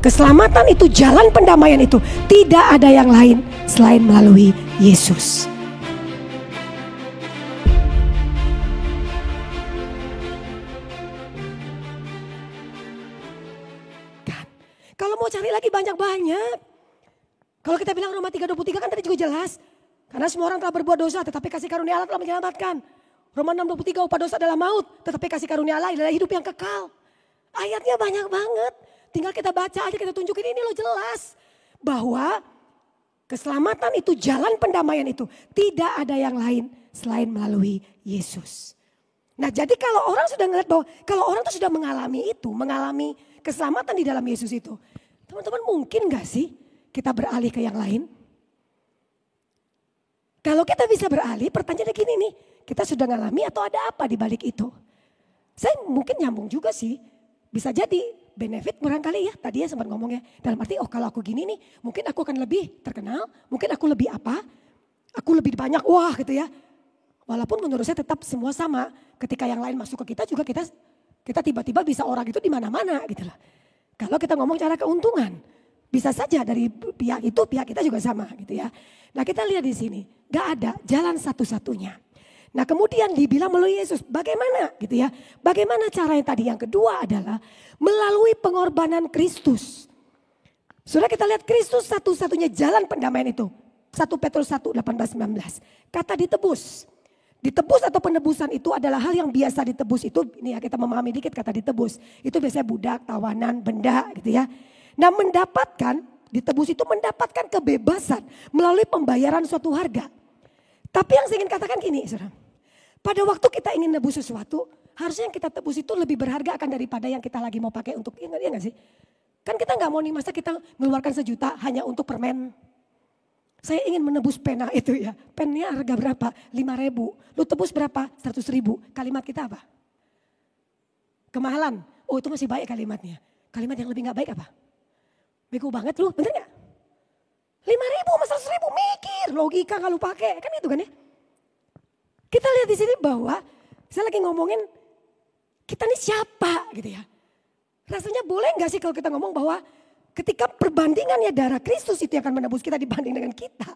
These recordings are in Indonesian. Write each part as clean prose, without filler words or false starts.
Keselamatan itu, jalan pendamaian itu tidak ada yang lain selain melalui Yesus. Kan? Kalau mau cari lagi banyak-banyak. Kalau kita bilang Roma 3:23 kan tadi juga jelas. Karena semua orang telah berbuat dosa, tetapi kasih karunia Allah telah menyelamatkan. Roma 6:23, upah dosa adalah maut, tetapi kasih karunia Allah adalah hidup yang kekal. Ayatnya banyak banget. Tinggal kita baca aja, kita tunjukin, ini loh jelas. Bahwa keselamatan itu, jalan pendamaian itu tidak ada yang lain selain melalui Yesus. Nah, jadi kalau orang sudah ngeliat bahwa kalau orang tuh sudah mengalami itu, mengalami keselamatan di dalam Yesus itu, teman-teman mungkin gak sih kita beralih ke yang lain? Kalau kita bisa beralih, pertanyaannya gini nih, kita sudah mengalami atau ada apa di balik itu? Saya mungkin nyambung juga sih, bisa jadi benefit barangkali ya, tadi ya sempat ngomong ya, dalam arti kalau aku gini nih, mungkin aku akan lebih terkenal, mungkin aku lebih apa, aku lebih banyak, wah gitu ya. Walaupun menurut saya tetap semua sama, ketika yang lain masuk ke kita juga kita tiba-tiba bisa orang itu di mana-mana gitu loh. Kalau kita ngomong cara keuntungan, bisa saja dari pihak itu, pihak kita juga sama gitu ya. Nah kita lihat di sini, gak ada jalan satu-satunya. Nah kemudian dibilang melalui Yesus, bagaimana gitu ya. Bagaimana caranya tadi? Yang kedua adalah melalui pengorbanan Kristus. Sudah kita lihat Kristus satu-satunya jalan pendamaian itu. 1 Petrus 1, 18-19. Kata ditebus. Ditebus atau penebusan itu adalah hal yang biasa ditebus itu. Ini ya kita memahami dikit kata ditebus. Itu biasanya budak, tawanan, benda gitu ya. Nah mendapatkan, ditebus itu mendapatkan kebebasan melalui pembayaran suatu harga. Tapi yang saya ingin katakan gini, saudara. Pada waktu kita ingin nebus sesuatu, harusnya yang kita tebus itu lebih berharga akan daripada yang kita lagi mau pakai untuk, iya gak sih? Kan kita gak mau nih, masa kita mengeluarkan 1 juta hanya untuk permen. Saya ingin menebus pena itu ya. Pennya harga berapa? 5.000. Lu tebus berapa? 100.000. Kalimat kita apa? Kemahalan. Oh itu masih baik kalimatnya. Kalimat yang lebih gak baik apa? Bego banget lu, bener gak? 5.000 sama 100.000, mikir. Logika kalau pakai, kan itu kan ya. Kita lihat di sini bahwa, saya lagi ngomongin, kita ini siapa gitu ya. Rasanya boleh gak sih kalau kita ngomong bahwa ketika perbandingannya darah Kristus itu yang akan menebus kita dibanding dengan kita.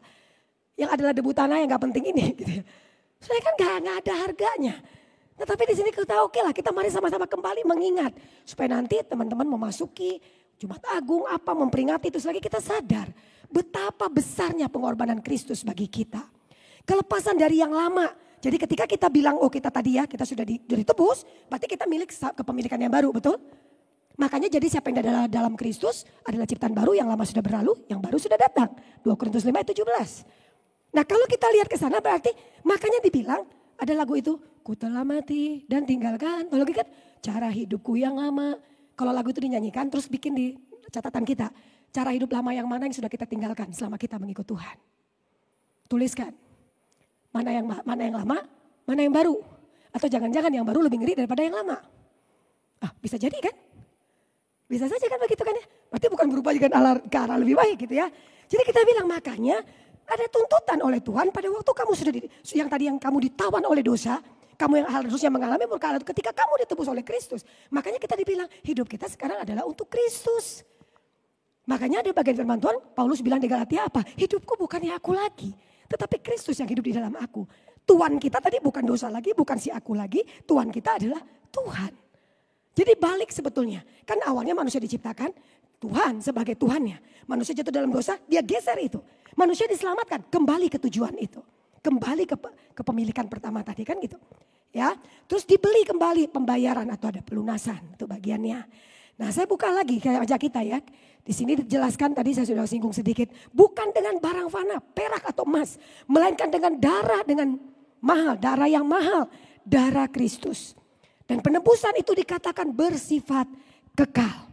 Yang adalah debu tanah yang gak penting ini gitu ya. Soalnya kan gak ada harganya. Nah, tapi di sini kita oke lah, kita mari sama-sama kembali mengingat. Supaya nanti teman-teman memasuki Jumat Agung apa memperingati itu selagi kita sadar. Betapa besarnya pengorbanan Kristus bagi kita. Kelepasan dari yang lama. Jadi ketika kita bilang oh kita tadi ya kita sudah ditebus. Berarti kita milik kepemilikan yang baru, betul? Makanya jadi siapa yang ada dalam Kristus adalah ciptaan baru, yang lama sudah berlalu, yang baru sudah datang. 2 Korintus 5:17. Nah kalau kita lihat ke sana berarti makanya dibilang ada lagu itu, ku telah mati dan tinggalkan. Kalau kan cara hidupku yang lama. Kalau lagu itu dinyanyikan terus bikin di catatan kita. Cara hidup lama yang mana yang sudah kita tinggalkan selama kita mengikut Tuhan. Tuliskan. Mana yang lama, mana yang baru. Atau jangan-jangan yang baru lebih ngeri daripada yang lama. Ah bisa jadi kan? Bisa saja kan begitu kan ya. Berarti bukan berubah juga ke arah lebih baik gitu ya. Jadi kita bilang makanya ada tuntutan oleh Tuhan pada waktu kamu sudah yang kamu ditawan oleh dosa. Kamu yang harusnya mengalami murka Allah ketika kamu ditebus oleh Kristus. Makanya kita dibilang hidup kita sekarang adalah untuk Kristus. Makanya ada bagian firman Tuhan, Paulus bilang di Galatia apa? Hidupku bukannya aku lagi. Tetapi Kristus yang hidup di dalam aku. Tuhan kita tadi bukan dosa lagi, bukan si aku lagi. Tuhan kita adalah Tuhan. Jadi balik sebetulnya. Kan awalnya manusia diciptakan, Tuhan sebagai Tuhannya. Manusia jatuh dalam dosa, dia geser itu. Manusia diselamatkan, kembali ke tujuan itu. Kembali ke kepemilikan pertama tadi kan gitu. Ya, terus dibeli kembali pembayaran atau ada pelunasan itu bagiannya. Nah saya buka lagi kayak ajak kita ya. Di sini dijelaskan tadi saya sudah singgung sedikit. Bukan dengan barang fana, perak atau emas. Melainkan dengan darah darah yang mahal. Darah Kristus. Dan penebusan itu dikatakan bersifat kekal.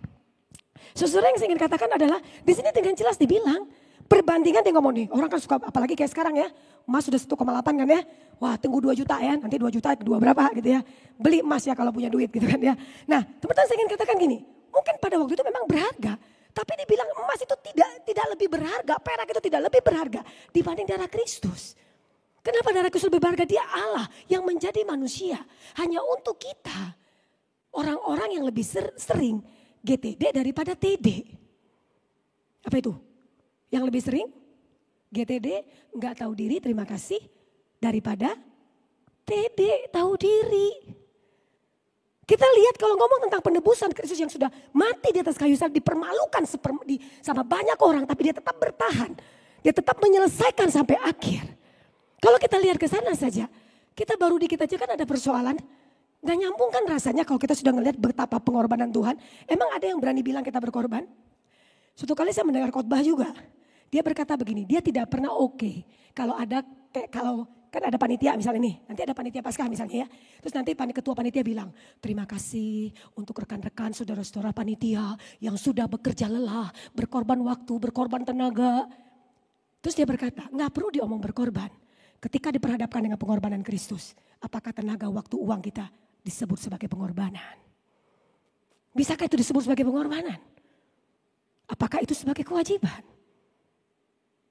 Saudara yang saya ingin katakan adalah di sini dengan jelas dibilang. Perbandingan dia ngomong nih, orang kan suka apalagi kayak sekarang ya. Emas sudah 1,8 kan ya. Wah tunggu 2 juta ya, nanti 2 juta kedua berapa gitu ya. Beli emas ya kalau punya duit gitu kan ya. Nah teman-teman saya ingin katakan gini, mungkin pada waktu itu memang berharga. Tapi dibilang emas itu tidak lebih berharga, perak itu tidak lebih berharga dibanding darah Kristus. Kenapa darah Kristus lebih berharga? Dia Allah yang menjadi manusia. Hanya untuk kita, orang-orang yang lebih sering GTD daripada TD. Apa itu? Yang lebih sering? GTD, nggak tahu diri, terima kasih. Daripada TD, tahu diri. Kita lihat kalau ngomong tentang penebusan Kristus yang sudah mati di atas kayu salib, dipermalukan sama banyak orang, tapi dia tetap bertahan. Dia tetap menyelesaikan sampai akhir. Kalau kita lihat ke sana saja, kita baru dikit aja kan ada persoalan. Gak nyambung kan rasanya kalau kita sudah ngelihat betapa pengorbanan Tuhan. Emang ada yang berani bilang kita berkorban? Suatu kali saya mendengar khotbah juga. Dia berkata begini, dia tidak pernah oke. Kalau kan ada panitia misalnya nih, nanti ada panitia Paskah misalnya ya. Terus nanti ketua panitia bilang, terima kasih untuk rekan-rekan saudara-saudara panitia yang sudah bekerja lelah, berkorban waktu, berkorban tenaga. Terus dia berkata, nggak perlu diomong berkorban. Ketika diperhadapkan dengan pengorbanan Kristus, apakah tenaga, waktu, uang kita disebut sebagai pengorbanan? Bisakah itu disebut sebagai pengorbanan? Apakah itu sebagai kewajiban?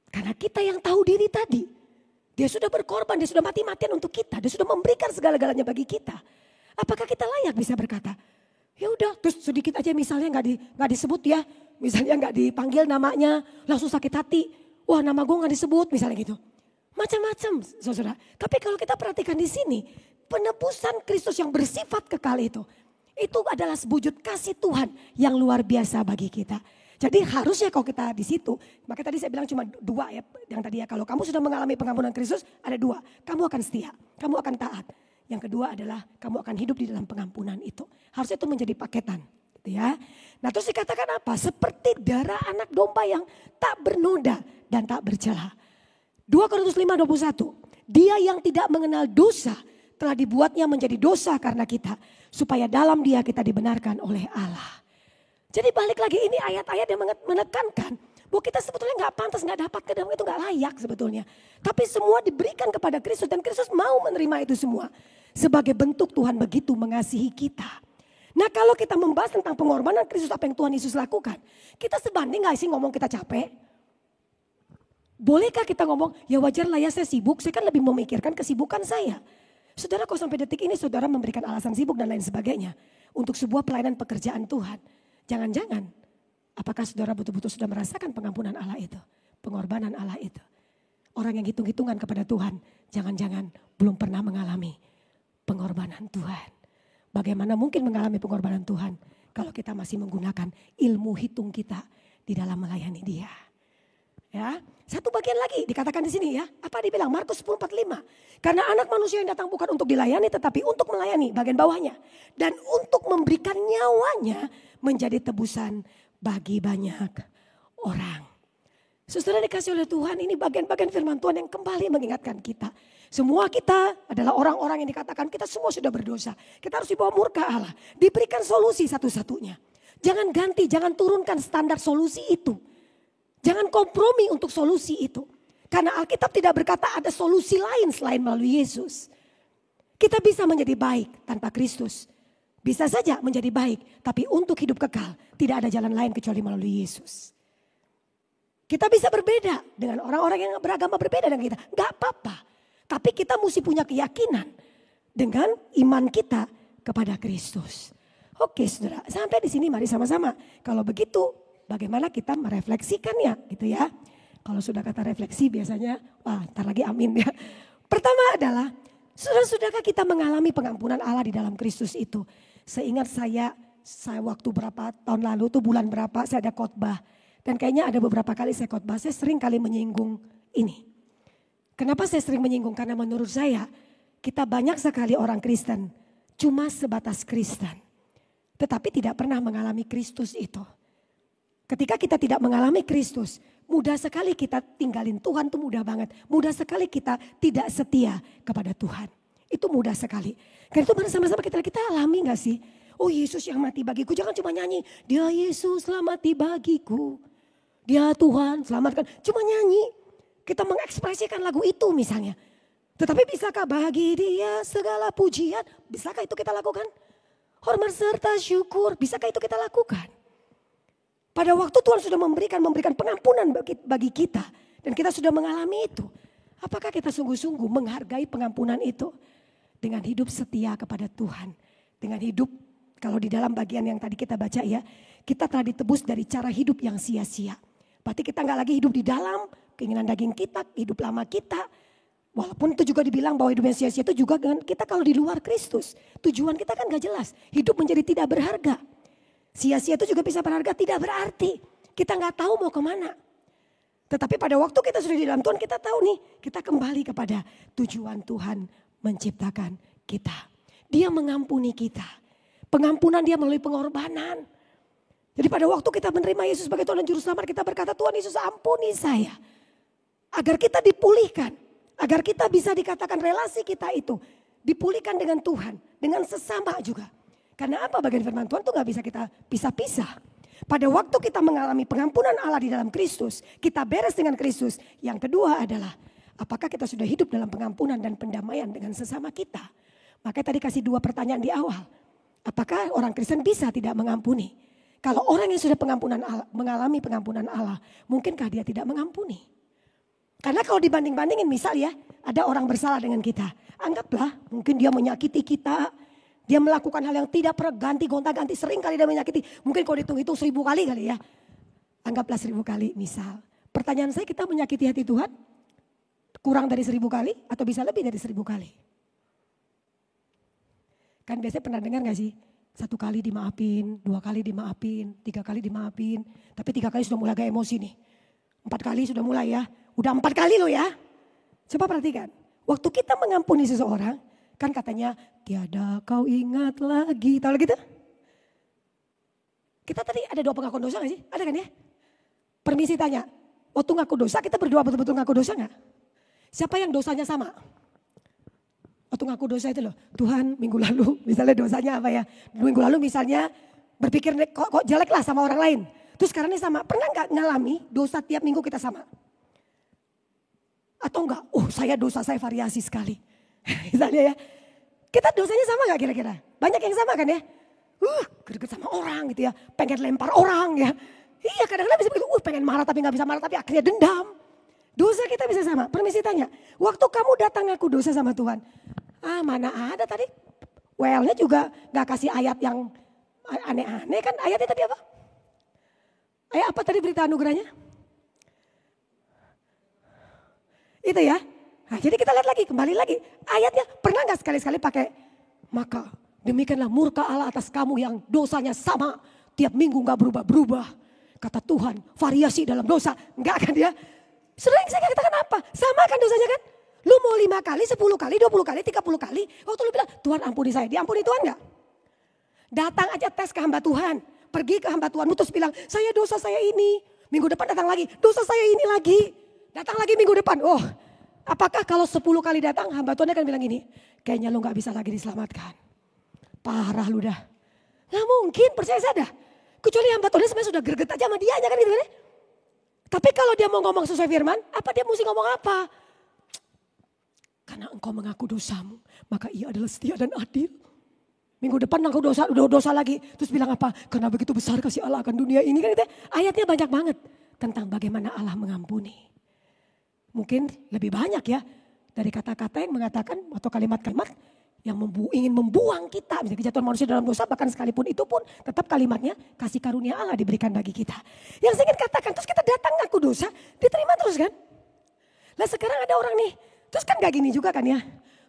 Karena kita yang tahu diri tadi, dia sudah berkorban, dia sudah mati-matian untuk kita, dia sudah memberikan segala-galanya bagi kita. Apakah kita layak bisa berkata, ya udah, terus sedikit aja misalnya nggak disebut ya, misalnya nggak dipanggil namanya, langsung sakit hati, wah nama gue nggak disebut, misalnya gitu. Macam-macam, saudara. Tapi kalau kita perhatikan di sini, penebusan Kristus yang bersifat kekal itu adalah wujud kasih Tuhan yang luar biasa bagi kita. Jadi harusnya kalau kita di situ, maka tadi saya bilang cuma dua ya, yang tadi ya, kalau kamu sudah mengalami pengampunan Kristus ada dua, kamu akan setia, kamu akan taat. Yang kedua adalah kamu akan hidup di dalam pengampunan itu. Harusnya itu menjadi paketan, gitu ya. Nah terus dikatakan apa? Seperti darah anak domba yang tak bernoda dan tak bercela. 2 Korintus 5:21, dia yang tidak mengenal dosa telah dibuatnya menjadi dosa karena kita, supaya dalam dia kita dibenarkan oleh Allah. Jadi balik lagi ini ayat-ayat yang menekankan bahwa kita sebetulnya nggak pantas, nggak dapat ke dalam itu, nggak layak sebetulnya. Tapi semua diberikan kepada Kristus dan Kristus mau menerima itu semua. Sebagai bentuk Tuhan begitu mengasihi kita. Nah kalau kita membahas tentang pengorbanan Kristus, apa yang Tuhan Yesus lakukan. Kita sebanding nggak sih ngomong kita capek? Bolehkah kita ngomong, ya wajar lah ya saya sibuk, saya kan lebih memikirkan kesibukan saya. Saudara kok sampai detik ini saudara memberikan alasan sibuk dan lain sebagainya. Untuk sebuah pelayanan pekerjaan Tuhan. Jangan-jangan, apakah saudara betul-betul sudah merasakan pengampunan Allah itu? Pengorbanan Allah itu. Orang yang hitung-hitungan kepada Tuhan, jangan-jangan belum pernah mengalami pengorbanan Tuhan. Bagaimana mungkin mengalami pengorbanan Tuhan kalau kita masih menggunakan ilmu hitung kita di dalam melayani Dia? Ya, satu bagian lagi dikatakan di sini ya. Apa dibilang? Markus 10:45. Karena anak manusia yang datang bukan untuk dilayani tetapi untuk melayani, bagian bawahnya. Dan untuk memberikan nyawanya menjadi tebusan bagi banyak orang. Saudara dikasih oleh Tuhan, ini bagian-bagian firman Tuhan yang kembali mengingatkan kita. Semua kita adalah orang-orang yang dikatakan kita semua sudah berdosa. Kita harus dibawa murka Allah. Diberikan solusi satu-satunya. Jangan ganti, jangan turunkan standar solusi itu. Jangan kompromi untuk solusi itu. Karena Alkitab tidak berkata ada solusi lain selain melalui Yesus. Kita bisa menjadi baik tanpa Kristus. Bisa saja menjadi baik, tapi untuk hidup kekal tidak ada jalan lain kecuali melalui Yesus. Kita bisa berbeda dengan orang-orang yang beragama berbeda dengan kita. Gak apa-apa. Tapi kita mesti punya keyakinan dengan iman kita kepada Kristus. Oke saudara, sampai di sini mari sama-sama. Kalau begitu, bagaimana kita merefleksikannya gitu ya. Kalau sudah kata refleksi biasanya, wah ntar lagi amin ya. Pertama adalah, sudahkah kita mengalami pengampunan Allah di dalam Kristus itu? Seingat saya waktu berapa tahun lalu tuh bulan berapa saya ada khotbah. Dan kayaknya ada beberapa kali saya khotbah, saya sering kali menyinggung ini. Kenapa saya sering menyinggung? Karena menurut saya kita banyak sekali orang Kristen, cuma sebatas Kristen. Tetapi tidak pernah mengalami Kristus itu. Ketika kita tidak mengalami Kristus, mudah sekali kita tinggalin Tuhan, itu mudah banget. Mudah sekali kita tidak setia kepada Tuhan. Itu mudah sekali. Karena itu mari sama-sama kita alami gak sih? Oh Yesus yang mati bagiku, jangan cuma nyanyi. Dia Yesus telah mati bagiku. Dia Tuhan selamatkan. Cuma nyanyi. Kita mengekspresikan lagu itu misalnya. Tetapi bisakah bagi Dia segala pujian? Bisakah itu kita lakukan? Hormat serta syukur, bisakah itu kita lakukan? Pada waktu Tuhan sudah memberikan pengampunan bagi kita. Dan kita sudah mengalami itu. Apakah kita sungguh-sungguh menghargai pengampunan itu? Dengan hidup setia kepada Tuhan. Dengan hidup, kalau di dalam bagian yang tadi kita baca ya. Kita telah ditebus dari cara hidup yang sia-sia. Berarti kita nggak lagi hidup di dalam keinginan daging kita, hidup lama kita. Walaupun itu juga dibilang bahwa hidup yang sia-sia itu juga dengan kita kalau di luar Kristus. Tujuan kita kan gak jelas. Hidup menjadi tidak berharga. Sia-sia itu juga bisa berharga, tidak berarti. Kita gak tahu mau kemana. Tetapi pada waktu kita sudah di dalam Tuhan, kita tahu nih. Kita kembali kepada tujuan Tuhan menciptakan kita. Dia mengampuni kita. Pengampunan dia melalui pengorbanan. Jadi pada waktu kita menerima Yesus sebagai Tuhan dan Juru Selamat, kita berkata, Tuhan Yesus ampuni saya. Agar kita dipulihkan. Agar kita bisa dikatakan relasi kita itu dipulihkan dengan Tuhan. Dengan sesama juga. Karena apa bagian firman Tuhan itu gak bisa kita pisah-pisah. Pada waktu kita mengalami pengampunan Allah di dalam Kristus. Kita beres dengan Kristus. Yang kedua adalah apakah kita sudah hidup dalam pengampunan dan pendamaian dengan sesama kita. Makanya tadi kasih 2 pertanyaan di awal. Apakah orang Kristen bisa tidak mengampuni? Kalau orang yang sudah mengalami pengampunan Allah. Mungkinkah dia tidak mengampuni? Karena kalau dibanding-bandingin misal ya, ada orang bersalah dengan kita. Anggaplah mungkin dia menyakiti kita. Dia melakukan hal yang tidak pernah gonta-ganti. Sering kali dia menyakiti. Mungkin kalau dihitung-hitung 1000 kali ya. Anggaplah 1000 kali misal. Pertanyaan saya, kita menyakiti hati Tuhan kurang dari 1000 kali atau bisa lebih dari 1000 kali? Kan biasanya pernah dengar gak sih? 1 kali dimaafin, 2 kali dimaafin, 3 kali dimaafin. Tapi 3 kali sudah mulai agak emosi nih. 4 kali sudah mulai ya. Udah 4 kali loh ya. Coba perhatikan. Waktu kita mengampuni seseorang. Kan katanya tiada kau ingat lagi. Tahu lagi tuh? Kita tadi ada 2 pengakuan dosa gak sih? Ada kan ya? Permisi tanya. Waktu ngaku dosa kita berdoa betul-betul ngaku dosa gak? Siapa yang dosanya sama? Waktu ngaku dosa itu loh. Tuhan minggu lalu misalnya dosanya apa ya? Minggu lalu misalnya berpikir kok jelek lah sama orang lain. Terus sekarang ini sama. Pernah gak ngalami dosa tiap minggu kita sama? Atau enggak? Saya dosa saya variasi sekali. Misalnya ya. Kita dosanya sama gak kira-kira? Banyak yang sama kan ya? Greget sama orang gitu ya. Pengen lempar orang ya. Iya kadang-kadang bisa begitu. Pengen marah tapi gak bisa marah tapi akhirnya dendam. Dosa kita bisa sama. Permisi tanya. Waktu kamu datang ngaku dosa sama Tuhan. Mana ada tadi. Well-nya juga gak kasih ayat yang aneh-aneh kan. Ayatnya tadi apa? Ayat apa tadi berita anugerahnya? Itu ya. Nah, jadi kita lihat lagi, kembali lagi. Ayatnya pernah gak sekali-sekali pakai. Maka demikianlah murka Allah atas kamu yang dosanya sama. Tiap minggu gak berubah-berubah. Kata Tuhan, variasi dalam dosa. Enggak kan dia? Saudara yang saya katakan apa? Sama kan dosanya kan? Lu mau 5 kali, 10 kali, 20 kali, 30 kali. Waktu lu bilang, Tuhan ampuni saya. Diampuni Tuhan gak? Datang aja tes ke hamba Tuhan. Pergi ke hamba Tuhan, terus bilang, saya dosa saya ini. Minggu depan datang lagi, dosa saya ini lagi. Datang lagi minggu depan, apakah kalau 10 kali datang hamba Tuhan akan bilang gini, kayaknya lu gak bisa lagi diselamatkan. Parah lu dah. Gak mungkin, percaya saya dah. Kecuali hamba Tuhan sebenarnya sudah greget aja sama dia aja kan gitu kan. Tapi kalau dia mau ngomong sesuai firman, apa dia mesti ngomong apa? Karena engkau mengaku dosamu, maka ia adalah setia dan adil. Minggu depan aku dosa lagi. Terus bilang apa? Karena begitu besar kasih Allah akan dunia ini kan gitu. Ayatnya banyak banget tentang bagaimana Allah mengampuni. Mungkin lebih banyak ya dari kata-kata yang mengatakan atau kalimat-kalimat yang ingin membuang kita. Misalnya kejatuhan manusia dalam dosa, bahkan sekalipun itu pun tetap kalimatnya kasih karunia Allah diberikan bagi kita. Yang saya ingin katakan, terus kita datang ngaku dosa, diterima terus kan. Lah sekarang ada orang nih, terus kan gak gini juga kan ya.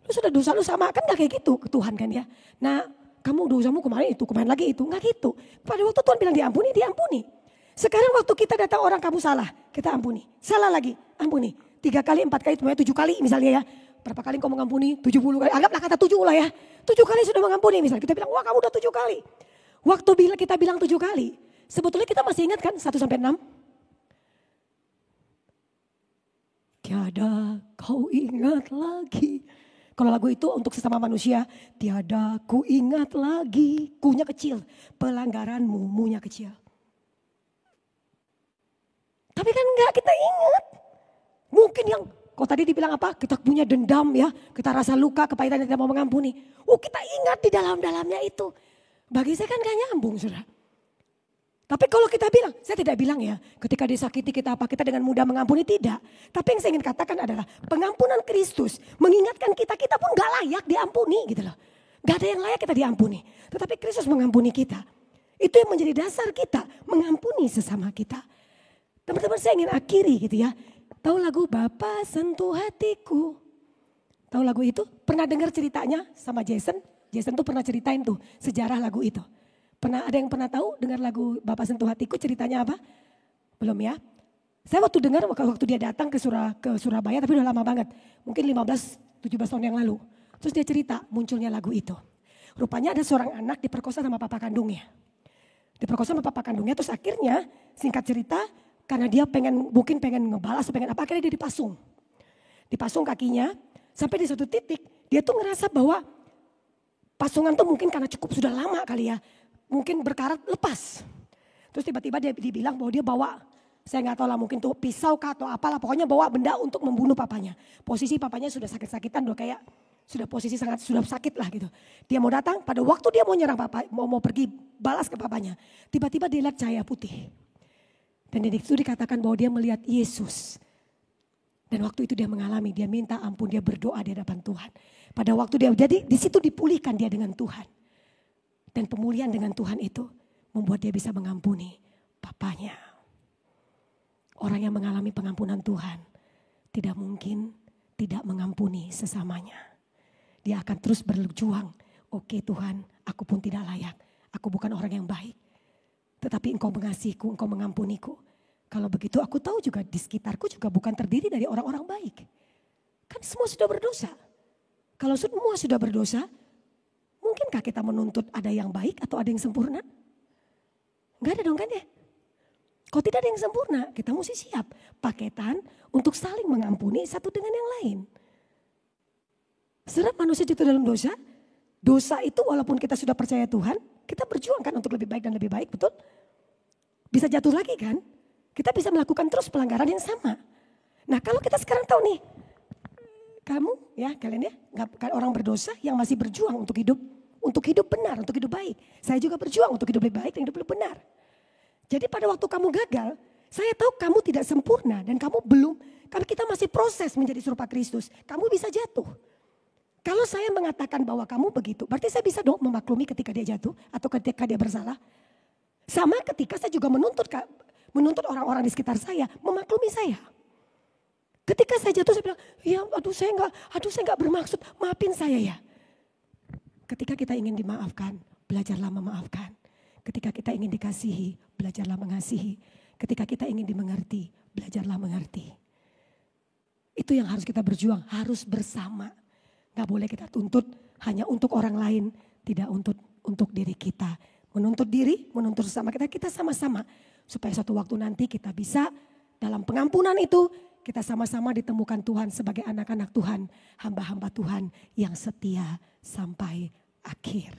Lu sudah dosa lu sama, kan gak kayak gitu ke Tuhan kan ya. Nah kamu dosamu kemarin lagi itu, gak gitu. Pada waktu Tuhan bilang diampuni, diampuni. Sekarang waktu kita datang orang kamu salah, kita ampuni. Salah lagi, ampuni. 3 kali, 4 kali, 7 kali misalnya ya. Berapa kali kau mengampuni? 70 kali. Anggaplah kata 7 lah ya. 7 kali sudah mengampuni misalnya. Kita bilang, wah kamu udah 7 kali. Waktu kita bilang 7 kali. Sebetulnya kita masih ingat kan 1 sampai 6? Tiada kau ingat lagi. Kalau lagu itu untuk sesama manusia. Tiada ku ingat lagi. Kunya kecil. Pelanggaranmu, munya kecil. Tapi kan enggak kita ingat. Mungkin yang kok tadi dibilang apa? Kita punya dendam ya. Kita rasa luka, kepahitan yang tidak mau mengampuni. Kita ingat di dalam-dalamnya itu. Bagi saya kan gak nyambung saudara. Tapi kalau kita bilang, saya tidak bilang ya. Ketika disakiti kita dengan mudah mengampuni, tidak. Tapi yang saya ingin katakan adalah pengampunan Kristus. Mengingatkan kita pun gak layak diampuni gitu loh. Gak ada yang layak kita diampuni. Tetapi Kristus mengampuni kita. Itu yang menjadi dasar kita mengampuni sesama kita. Teman-teman saya ingin akhiri gitu ya. Tahu lagu Bapa Sentuh Hatiku? Tahu lagu itu? Pernah dengar ceritanya sama Jason? Jason tuh pernah ceritain tuh sejarah lagu itu. Ada yang pernah tahu dengar lagu Bapa Sentuh Hatiku ceritanya apa? Belum ya? Saya waktu dengar waktu dia datang ke Surabaya tapi udah lama banget. Mungkin 15-17 tahun yang lalu. Terus dia cerita munculnya lagu itu. Rupanya ada seorang anak diperkosa sama papa kandungnya. Diperkosa sama papa kandungnya terus akhirnya singkat cerita karena dia mungkin pengen ngebalas atau pengen apa akhirnya dia dipasung. Dipasung kakinya sampai di suatu titik dia tuh ngerasa bahwa pasungan tuh mungkin karena cukup sudah lama kali ya. Mungkin berkarat lepas. Terus tiba-tiba dia dibilang bahwa dia bawa, saya nggak tahu lah mungkin tuh pisau kah atau apalah. Pokoknya bawa benda untuk membunuh papanya. Posisi papanya sudah sakit-sakitan udah kayak sudah posisi sudah sakit lah gitu. Dia mau datang pada waktu dia mau nyerang papa, mau pergi balas ke papanya. Tiba-tiba dia lihat cahaya putih. Dan di situ dikatakan bahwa dia melihat Yesus. Dan waktu itu dia mengalami, dia minta ampun, dia berdoa di hadapan Tuhan. Pada waktu dia, jadi di situ dipulihkan dia dengan Tuhan. Dan pemulihan dengan Tuhan itu membuat dia bisa mengampuni papanya. Orang yang mengalami pengampunan Tuhan tidak mungkin tidak mengampuni sesamanya. Dia akan terus berjuang. Oke Tuhan, aku pun tidak layak. Aku bukan orang yang baik. Tetapi engkau mengasihiku, engkau mengampuniku. Kalau begitu aku tahu juga di sekitarku juga bukan terdiri dari orang-orang baik. Kan semua sudah berdosa. Kalau semua sudah berdosa, mungkinkah kita menuntut ada yang baik atau ada yang sempurna? Enggak ada dong kan ya? Kalau tidak ada yang sempurna, kita mesti siap paketan untuk saling mengampuni satu dengan yang lain. Sebab manusia jatuh dalam dosa, dosa itu walaupun kita sudah percaya Tuhan, kita berjuang kan untuk lebih baik dan lebih baik, betul? Bisa jatuh lagi kan? Kita bisa melakukan terus pelanggaran yang sama. Nah kalau kita sekarang tahu nih, kamu ya kalian ya, orang berdosa yang masih berjuang untuk hidup benar, untuk hidup baik. Saya juga berjuang untuk hidup lebih baik dan hidup lebih benar. Jadi pada waktu kamu gagal, saya tahu kamu tidak sempurna dan kamu belum, kita masih proses menjadi serupa Kristus. Kamu bisa jatuh. Kalau saya mengatakan bahwa kamu begitu, berarti saya bisa dong memaklumi ketika dia jatuh atau ketika dia bersalah. Sama ketika saya juga menuntut orang-orang di sekitar saya memaklumi saya. Ketika saya jatuh saya bilang, ya aduh saya nggak bermaksud, maafin saya ya. Ketika kita ingin dimaafkan, belajarlah memaafkan. Ketika kita ingin dikasihi, belajarlah mengasihi. Ketika kita ingin dimengerti, belajarlah mengerti. Itu yang harus kita berjuang, harus bersama. Gak boleh kita tuntut hanya untuk orang lain, tidak untuk diri kita. Menuntut diri, menuntut sesama kita sama-sama. Supaya suatu waktu nanti kita bisa dalam pengampunan itu, kita sama-sama ditemukan Tuhan sebagai anak-anak Tuhan, hamba-hamba Tuhan yang setia sampai akhir.